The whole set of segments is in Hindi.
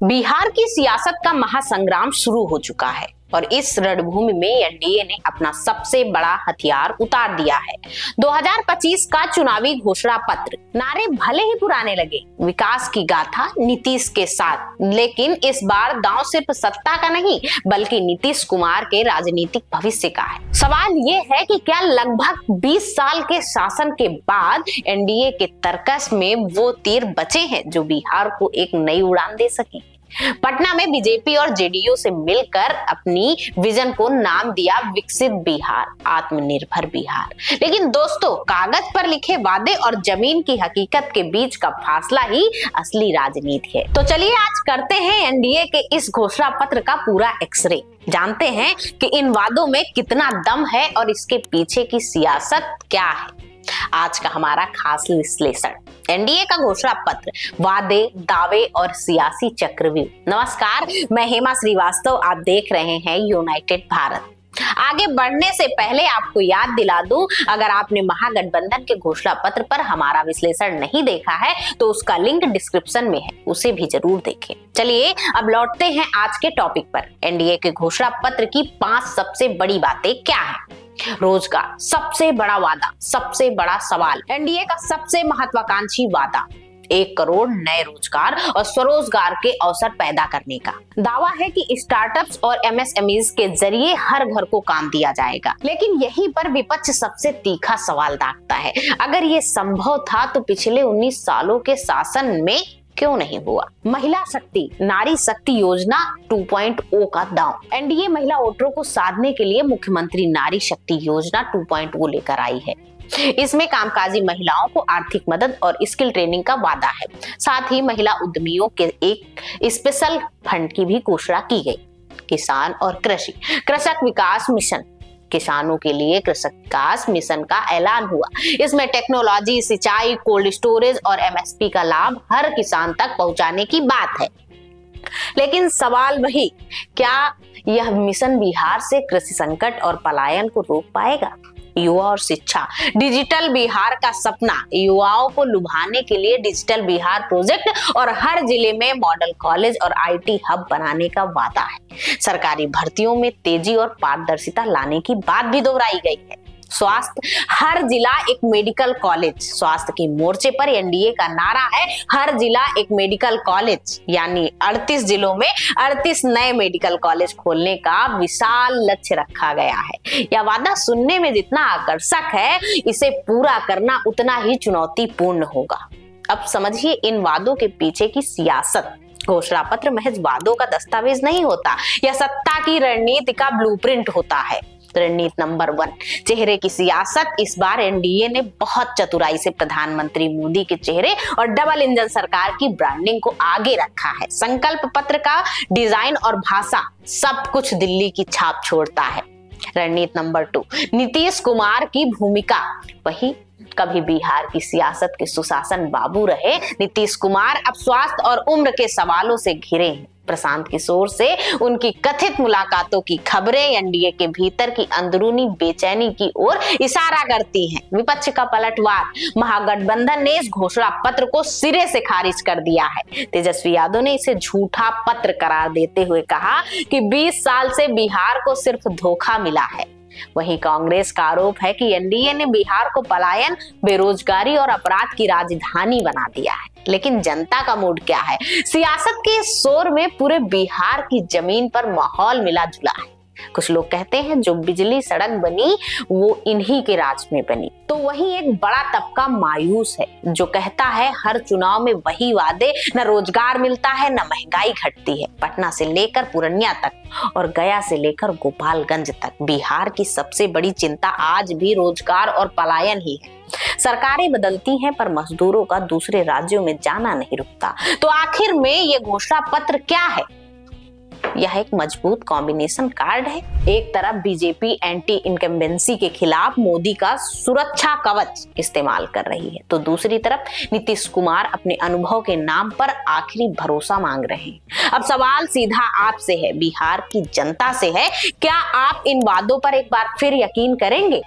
बिहार की सियासत का महासंग्राम शुरू हो चुका है और इस रणभूमि में एनडीए ने अपना सबसे बड़ा हथियार उतार दिया है। 2025 का चुनावी घोषणा पत्र। नारे भले ही पुराने लगे, विकास की गाथा नीतीश के साथ, लेकिन इस बार दांव सिर्फ सत्ता का नहीं बल्कि नीतीश कुमार के राजनीतिक भविष्य का है। सवाल ये है कि क्या लगभग 20 साल के शासन के बाद एनडीए के तर्कस में वो तीर बचे हैं जो बिहार को एक नई उड़ान दे सके। पटना में बीजेपी और जेडीयू से मिलकर अपनी विजन को नाम दिया विकसित बिहार, आत्मनिर्भर बिहार। लेकिन दोस्तों, कागज पर लिखे वादे और जमीन की हकीकत के बीच का फासला ही असली राजनीति है। तो चलिए आज करते हैं एनडीए के इस घोषणा पत्र का पूरा एक्सरे। जानते हैं कि इन वादों में कितना दम है और इसके पीछे की सियासत क्या है। आज का हमारा खास विश्लेषण, एनडीए का घोषणा पत्र, वादे, दावे और सियासी चक्रव्यूह। नमस्कार, मैं हेमा श्रीवास्तव, आप देख रहे हैं यूनाइटेड भारत। आगे बढ़ने से पहले आपको याद दिला दूं, अगर आपने महागठबंधन के घोषणा पत्र पर हमारा विश्लेषण नहीं देखा है तो उसका लिंक डिस्क्रिप्शन में है, उसे भी जरूर देखें। चलिए अब लौटते हैं आज के टॉपिक पर। एनडीए के घोषणा पत्र की 5 सबसे बड़ी बातें क्या है। रोजगार, सबसे बड़ा वादा, सबसे बड़ा सवाल। एनडीए का सबसे महत्वाकांक्षी वादा 1 करोड़ नए रोजगार और स्वरोजगार के अवसर पैदा करने का दावा है कि स्टार्टअप्स और एमएसएमईज के जरिए हर घर को काम दिया जाएगा। लेकिन यहीं पर विपक्ष सबसे तीखा सवाल दागता है, अगर ये संभव था तो पिछले 19 सालों के शासन में क्यों नहीं हुआ। महिला शक्ति, नारी शक्ति योजना 2.0 का दांव। एनडीए महिला वोटरों को साधने के लिए मुख्यमंत्री नारी शक्ति योजना 2.0 लेकर आई है। इसमें कामकाजी महिलाओं को आर्थिक मदद और स्किल ट्रेनिंग का वादा है। साथ ही महिला उद्यमियों के एक स्पेशल फंड की भी घोषणा की गई। किसान और कृषि, कृषक विकास मिशन, किसानों के लिए कृषक विकास मिशन का ऐलान हुआ। इसमें टेक्नोलॉजी, सिंचाई, कोल्ड स्टोरेज और एमएसपी का लाभ हर किसान तक पहुंचाने की बात है। लेकिन सवाल वही, क्या यह मिशन बिहार से कृषि संकट और पलायन को रोक पाएगा। युवा और शिक्षा, डिजिटल बिहार का सपना, युवाओं को लुभाने के लिए डिजिटल बिहार प्रोजेक्ट और हर जिले में मॉडल कॉलेज और आईटी हब बनाने का वादा है। सरकारी भर्तियों में तेजी और पारदर्शिता लाने की बात भी दोहराई गई है। स्वास्थ्य, हर जिला एक मेडिकल कॉलेज। स्वास्थ्य के मोर्चे पर एनडीए का नारा है हर जिला एक मेडिकल कॉलेज, यानी 38 जिलों में 38 नए मेडिकल कॉलेज खोलने का विशाल लक्ष्य रखा गया है। यह वादा सुनने में जितना आकर्षक है, इसे पूरा करना उतना ही चुनौतीपूर्ण होगा। अब समझिए इन वादों के पीछे की सियासत। घोषणा पत्र महज वादों का दस्तावेज नहीं होता, यह सत्ता की रणनीति का ब्लूप्रिंट होता है। रणनीति नंबर 1, चेहरे की सियासत। इस बार एनडीए ने बहुत चतुराई से प्रधानमंत्री मोदी के चेहरे और डबल इंजन सरकार की ब्रांडिंग को आगे रखा है। संकल्प पत्र का डिजाइन और भाषा, सब कुछ दिल्ली की छाप छोड़ता है। रणनीति नंबर 2, नीतीश कुमार की भूमिका। वही कभी बिहार की सियासत के सुशासन बाबू रहे नीतीश कुमार, अब स्वास्थ्य और उम्र के सवालों से घिरे हैं। प्रशांत किशोर से उनकी कथित मुलाकातों की खबरें एनडीए के भीतर की अंदरूनी बेचैनी की ओर इशारा करती हैं। विपक्ष का पलटवार, महागठबंधन ने इस घोषणा पत्र को सिरे से खारिज कर दिया है। तेजस्वी यादव ने इसे झूठा पत्र करार देते हुए कहा कि 20 साल से बिहार को सिर्फ धोखा मिला है। वहीं कांग्रेस का आरोप है कि एनडीए ने बिहार को पलायन, बेरोजगारी और अपराध की राजधानी बना दिया है। लेकिन जनता का मूड क्या है। सियासत के शोर में पूरे बिहार की जमीन पर माहौल मिला जुला है। कुछ लोग कहते हैं जो बिजली सड़क बनी वो इन्हीं के राज में बनी, तो वहीं एक बड़ा तबका मायूस है जो कहता है हर चुनाव में वही वादे, न रोजगार मिलता है न महंगाई घटती है। पटना से लेकर पूर्णिया तक और गया से लेकर गोपालगंज तक बिहार की सबसे बड़ी चिंता आज भी रोजगार और पलायन ही है। सरकारें बदलती हैं पर मजदूरों का दूसरे राज्यों में जाना नहीं रुकता। तो आखिर में ये घोषणा पत्र क्या है। यह एक मजबूत कॉम्बिनेशन कार्ड है। एक तरफ बीजेपी एंटी इनकम्बेंसी के खिलाफ मोदी का सुरक्षा कवच इस्तेमाल कर रही है, तो दूसरी तरफ नीतीश कुमार अपने अनुभव के नाम पर आखिरी भरोसा मांग रहे हैं। अब सवाल सीधा आपसे है, बिहार की जनता से है, क्या आप इन वादों पर एक बार फिर यकीन करेंगे।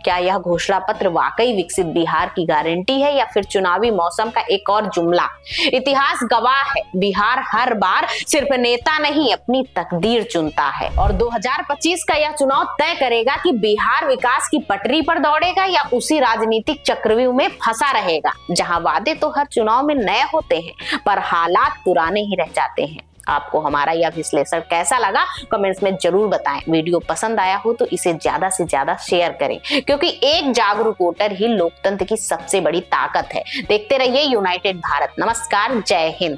क्या यह घोषणा पत्र वाकई विकसित बिहार की गारंटी है या फिर चुनावी मौसम का एक और जुमला? इतिहास गवाह है, बिहार हर बार सिर्फ नेता नहीं अपनी तकदीर चुनता है और 2025 का यह चुनाव तय करेगा कि बिहार विकास की पटरी पर दौड़ेगा या उसी राजनीतिक चक्रव्यूह में फंसा रहेगा जहां वादे तो हर चुनाव में नए होते हैं पर हालात पुराने ही रह जाते हैं। आपको हमारा यह विश्लेषण कैसा लगा कमेंट्स में जरूर बताएं। वीडियो पसंद आया हो तो इसे ज्यादा से ज्यादा शेयर करें क्योंकि एक जागरूक वोटर ही लोकतंत्र की सबसे बड़ी ताकत है। देखते रहिए यूनाइटेड भारत। नमस्कार, जय हिंद।